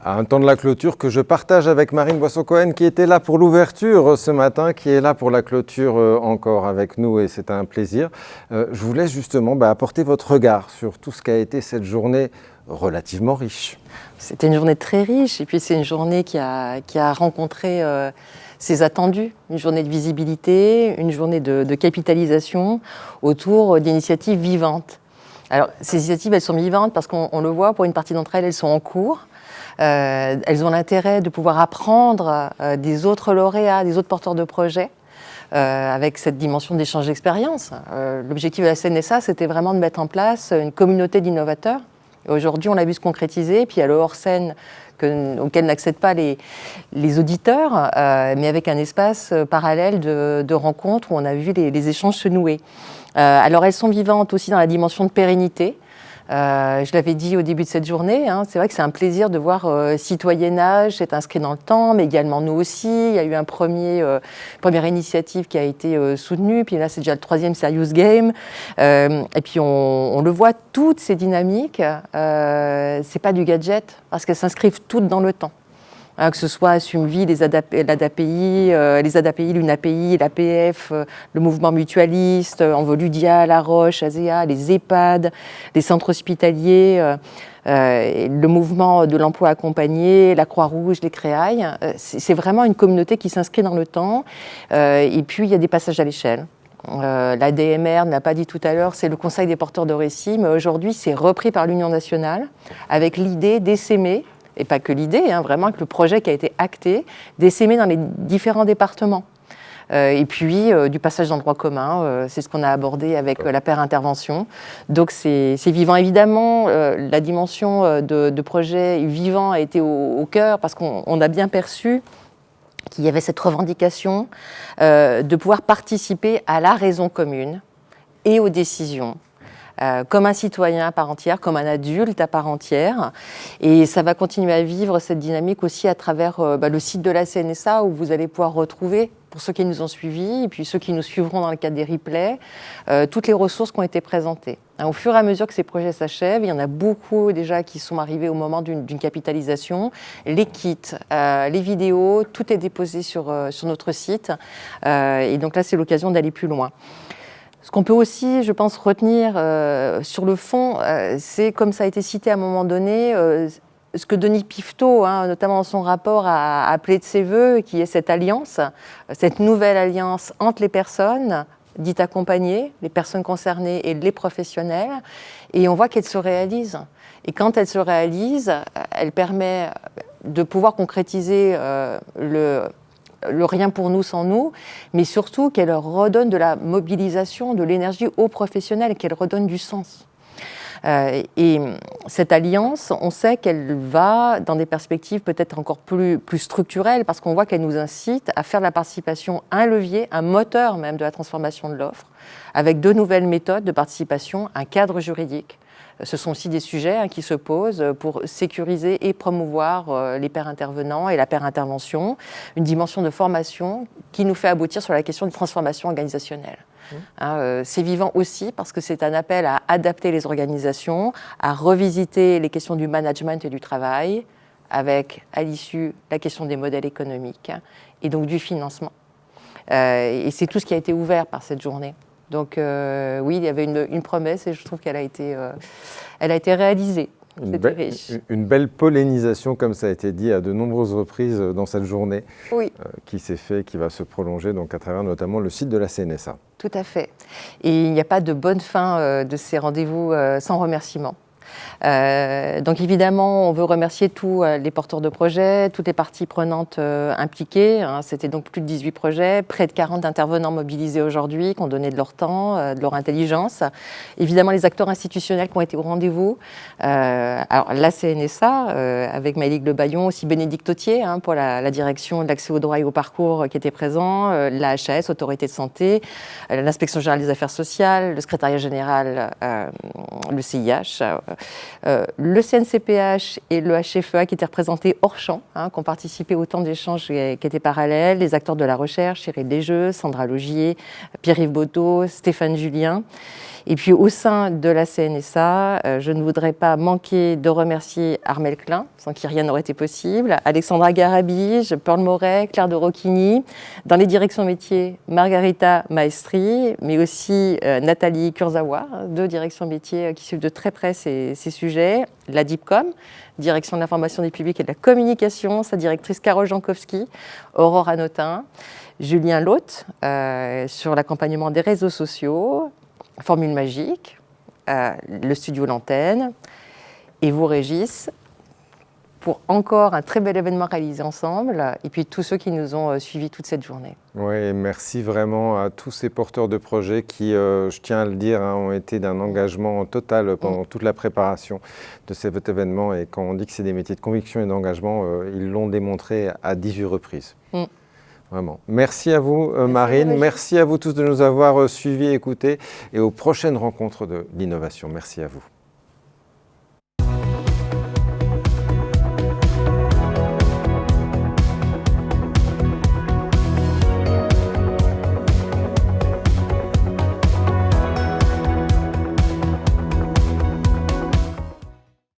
À un temps de la clôture que je partage avec Marine Boisseau-Cohen qui était là pour l'ouverture ce matin, qui est là pour la clôture encore avec nous et c'est un plaisir. Je vous laisse justement apporter votre regard sur tout ce qu'a été cette journée relativement riche. C'était une journée très riche et puis c'est une journée qui a rencontré ses attendus, une journée de visibilité, une journée de capitalisation autour d'initiatives vivantes. Alors ces initiatives, elles sont vivantes parce qu'on le voit, pour une partie d'entre elles, elles sont en cours. Elles ont l'intérêt de pouvoir apprendre des autres lauréats, des autres porteurs de projets, avec cette dimension d'échange d'expérience. L'objectif de la CNSA, c'était vraiment de mettre en place une communauté d'innovateurs. Aujourd'hui, on l'a vu se concrétiser, puis il y a le hors-scène auquel n'accèdent pas les auditeurs, mais avec un espace parallèle de rencontres où on a vu les échanges se nouer. Alors elles sont vivantes aussi dans la dimension de pérennité. Je l'avais dit au début de cette journée, c'est vrai que c'est un plaisir de voir Citoyennage s'être inscrit dans le temps, mais également nous aussi. Il y a eu une première initiative qui a été soutenue, puis là c'est déjà le 3e Serious Game. Et puis on le voit, toutes ces dynamiques, c'est pas du gadget, parce qu'elles s'inscrivent toutes dans le temps. Que ce soit Assum'Vie, l'ADAPI, l'UNAPI, l'APF, le mouvement mutualiste, Envoludia, La Roche, ASEA, les EHPAD, les centres hospitaliers, le mouvement de l'emploi accompagné, la Croix-Rouge, les Créailles. C'est vraiment une communauté qui s'inscrit dans le temps. Et puis, il y a des passages à l'échelle. L'ADMR, ne l'a pas dit tout à l'heure, c'est le Conseil des porteurs de récits, mais aujourd'hui, c'est repris par l'Union nationale avec l'idée d'essaimer, et pas que l'idée, vraiment que le projet qui a été acté, d'essaimer dans les différents départements. Et puis du passage dans le droit commun, c'est ce qu'on a abordé avec la paire intervention. Donc c'est vivant. Évidemment, la dimension de projet vivant a été au cœur parce qu'on a bien perçu qu'il y avait cette revendication de pouvoir participer à la raison commune et aux décisions. Comme un citoyen à part entière, comme un adulte à part entière. Et ça va continuer à vivre cette dynamique aussi à travers le site de la CNSA où vous allez pouvoir retrouver, pour ceux qui nous ont suivis et puis ceux qui nous suivront dans le cadre des replays, toutes les ressources qui ont été présentées. Au fur et à mesure que ces projets s'achèvent, il y en a beaucoup déjà qui sont arrivés au moment d'une capitalisation. Les kits, les vidéos, tout est déposé sur notre site. Et donc là, c'est l'occasion d'aller plus loin. Ce qu'on peut aussi, je pense, retenir sur le fond, c'est, comme ça a été cité à un moment donné, ce que Denis Pifteau, notamment dans son rapport, a appelé de ses voeux, qui est cette alliance, cette nouvelle alliance entre les personnes dites accompagnées, les personnes concernées et les professionnels. Et on voit qu'elle se réalise. Et quand elle se réalise, elle permet de pouvoir concrétiser le rien pour nous sans nous, mais surtout qu'elle leur redonne de la mobilisation, de l'énergie aux professionnels, qu'elle redonne du sens. Et cette alliance, on sait qu'elle va dans des perspectives peut-être encore plus structurelles, parce qu'on voit qu'elle nous incite à faire de la participation un levier, un moteur même de la transformation de l'offre, avec de nouvelles méthodes de participation, un cadre juridique. Ce sont aussi des sujets qui se posent pour sécuriser et promouvoir les pairs intervenants et la paire intervention, une dimension de formation qui nous fait aboutir sur la question de transformation organisationnelle. C'est vivant aussi parce que c'est un appel à adapter les organisations, à revisiter les questions du management et du travail, avec à l'issue la question des modèles économiques et donc du financement. Et c'est tout ce qui a été ouvert par cette journée. Donc oui, il y avait une promesse et je trouve qu'elle a été réalisée. Une belle pollinisation, comme ça a été dit à de nombreuses reprises dans cette journée, oui. Qui s'est fait, qui va se prolonger donc à travers notamment le site de la CNSA. Tout à fait. Et il n'y a pas de bonne fin de ces rendez-vous sans remerciement. Donc évidemment, on veut remercier tous les porteurs de projets, toutes les parties prenantes impliquées. C'était donc plus de 18 projets, près de 40 intervenants mobilisés aujourd'hui, qui ont donné de leur temps, de leur intelligence. Évidemment, les acteurs institutionnels qui ont été au rendez-vous. Alors la CNSA, avec Maëlys Le Baillon, aussi Bénédicte Autier, pour la direction de l'accès au droit et au parcours qui était présent, la HAS, Autorité de santé, l'Inspection générale des affaires sociales, le secrétariat général, le CIH, le CNCPH et le HFEA qui étaient représentés hors champ, qui ont participé au temps d'échanges qui étaient parallèles, les acteurs de la recherche, Cyril Desjeux, Sandra Logier, Pierre-Yves Boteau, Stéphane Julien. Et puis au sein de la CNSA, je ne voudrais pas manquer de remercier Armelle Klein, sans qui rien n'aurait été possible, Alexandra Garabige, Paul Moret, Claire de Rocchini, dans les directions métiers, Margarita Maestri, mais aussi Nathalie Kurzawa, deux directions métiers qui suivent de très près ces sujets, la DIPCOM, Direction de l'information des publics et de la communication, sa directrice Carole Jankowski, Aurore Anotin, Julien Lotte sur l'accompagnement des réseaux sociaux, Formule Magique, le studio L'Antenne, et vous Régis, pour encore un très bel événement réalisé ensemble, et puis tous ceux qui nous ont suivis toute cette journée. Oui, merci vraiment à tous ces porteurs de projets qui, je tiens à le dire, ont été d'un engagement total pendant toute la préparation de cet événement. Et quand on dit que c'est des métiers de conviction et d'engagement, ils l'ont démontré à 18 reprises. Vraiment. Merci à vous, Marine. Merci à vous tous de nous avoir suivis, écoutés, et aux prochaines rencontres de l'innovation. Merci à vous.